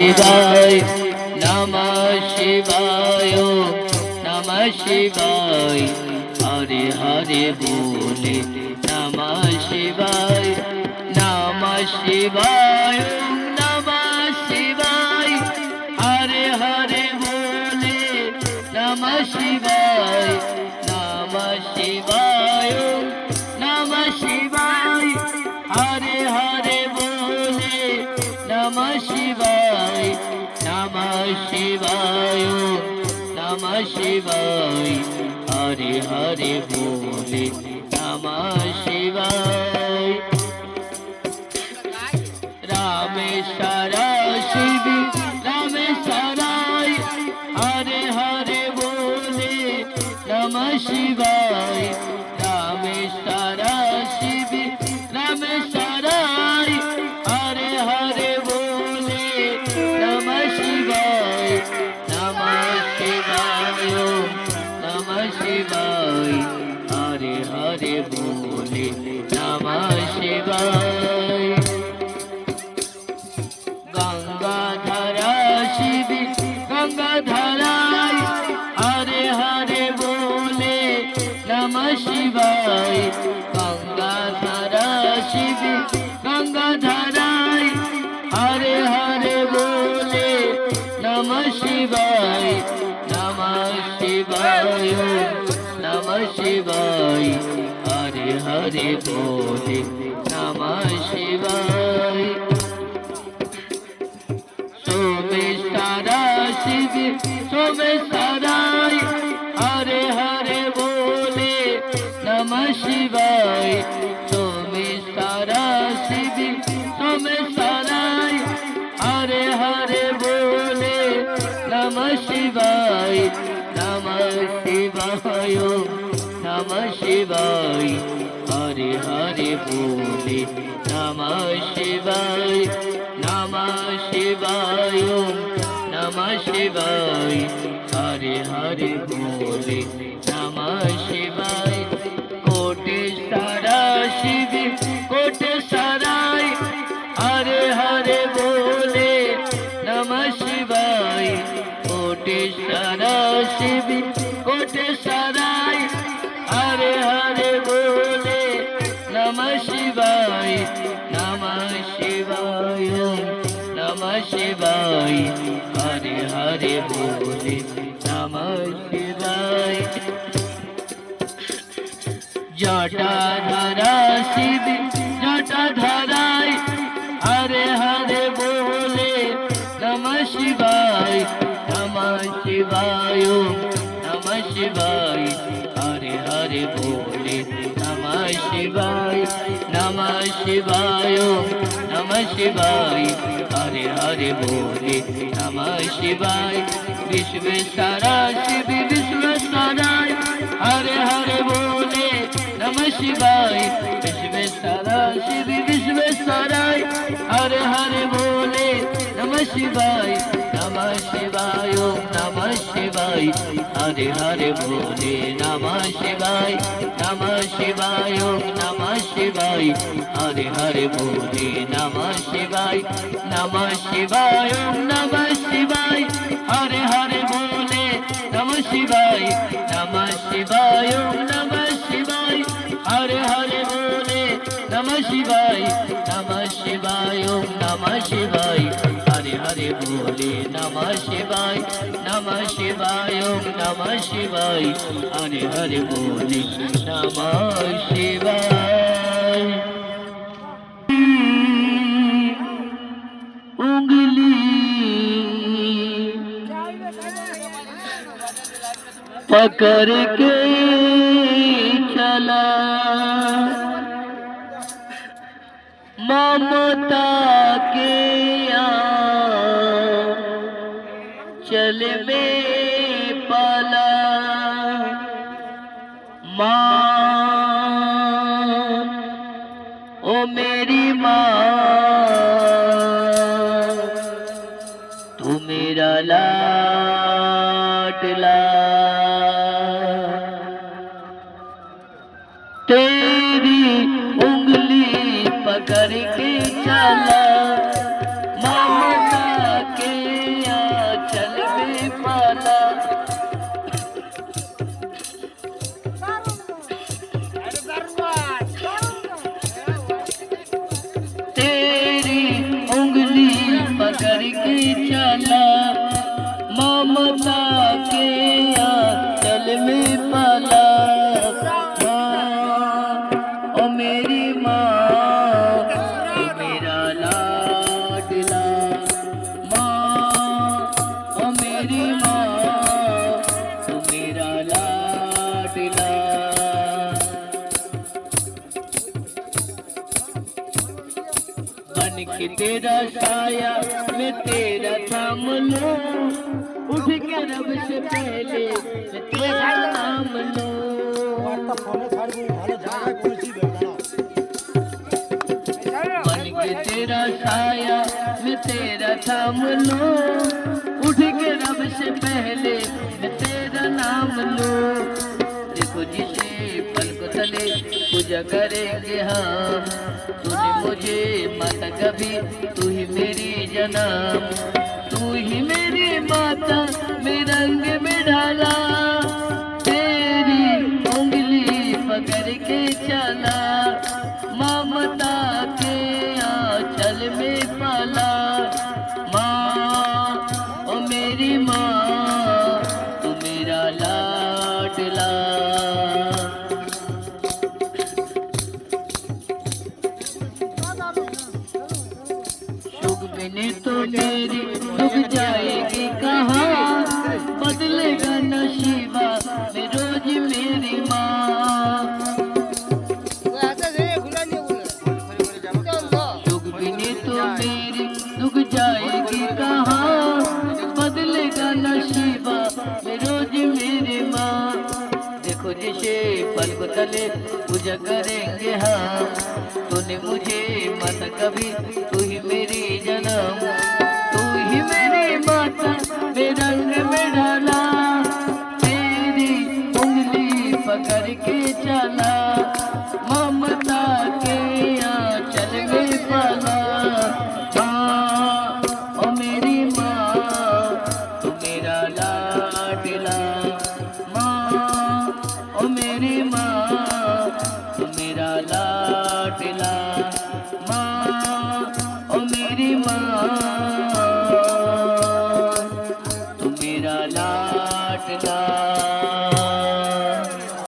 शिवाय नमः शिवाय नमः शिवाय हरे हरे बोले नमः शिवाय नमः शिवाय नमः शिवाय हरे हरे बोले नमः शिवाय नमः शिवाय नमः शिवाय हरे हरे बोले नमः शिवाय नमः शिवाय नमः शिवाय हरे हरे बोले नमः शिवाय रामेश्वर शिव रामेश्वराय हरे हरे बोले नमः शिवाय रामेश्वर शिव रामेश्वराय हरे हरे बोले नमः शिवाय नमः शिवाय नमः शिवाय हरे हरे बोले नमः शिवाय गंगाधरा शिव गंगाधराय हरे हरे बोले नमः शिवाय गंगाधरा शिव गंगाधराय हरे हरे बोले नमः शिवाय नमः शिवाय नमः शिवाय हरे हरे बोले नमः शिवाय सोमेश्वरा शिव सोमेश्वराय हरे हरे बोले नमः शिवाय सोमेश्वरा शिव सोमेश्वराय हरे हरे बोले नमः शिवाय नमः शिवाय नमः शिवाय हरे हरे बोले नमः शिवाय नमः शिवाय नमः शिवाय हरे हरे बोले नमः शिवाय कोटेश्वरा शिव कोटेश्वराय हरे हरे बोले नमः शिवाय कोटेश्वरा शिव कोटेश्वराय हरे हरे बोले नमः शिवाय नमः शिवाय नमः शिवाय हरे हरे बोले नमः शिवाय जटाधरा शिव जटाधराय हरे हरे बोले नमः शिवाय नमः शिवाय नमः शिवाय हरे हरे बोले नमः शिवाय नमः शिवाय नमः शिवाय हरे हरे बोले नमः शिवाय विश्वेश्वरा शिव विश्वेश्वराय हरे हरे बोले नमः शिवाय विश्वेश्वरा शिव विश्वेश्वराय हरे हरे बोले नमः शिवाय नमः शिवाय नमः शिवाय हरे हरे बोले नमः शिवाय नमः शिवाय नमः शिवाय हरे हरे बोले नमः शिवाय नमः शिवाय नमः शिवाय हरे हरे बोले नमः शिवाय नमः शिवाय नमः शिवाय हरे हरे बोले नमः शिवाय नमः शिवाय नमः शिवाय हरे हरे बोले नमः शिवाय नमः शिवाय नमः शिवाय हरे हरे बोले नमः शिवाय उंगली पकड़ के चला ममता के चल में पाला माँ ओ मेरी माँ तू मेरा लाडला तेरी उंगली पकड़ के चला ममता के तेरा साया मैं तेरा थाम लूं, उठ के रब से पहले मैं तेरा नाम लूं। बन के तेरा साया मैं तेरा थाम लूं, उठ के रब से पहले मैं तेरा नाम लूं। देखो जिसे पलक तले पूजा करेंगे हम, तूने मुझे माता कभी, तू ही मेरी जन्म, तू ही मेरी माता में रंग में ढाला, तेरी उंगली पकड़ के चला, ममता के आंचल में पाला। माँ ओ मेरी माँ, तू मेरा लाडला। सुगबने तो मेरी डूब जाएगी कहाँ, बदलेगा नशीबा में रोज मेरी माँ। सुगबने तो मेरी डूब जाएगी कहाँ, बदलेगा नशीबा में रोज मेरी माँ। देखो जिसे पलक तले पूजा करेंगे हम, तूने मुझे माता कभी, तू ही मेरी जन्म, तू ही मेरी माता में रंग में ढाला, तेरी उंगली पकड़ के चला, ममता के आंचल में पाला। माँ ओ मेरी माँ, तू मेरा लाडला। माँ ओ मेरी माँ, तू मेरा लाडला।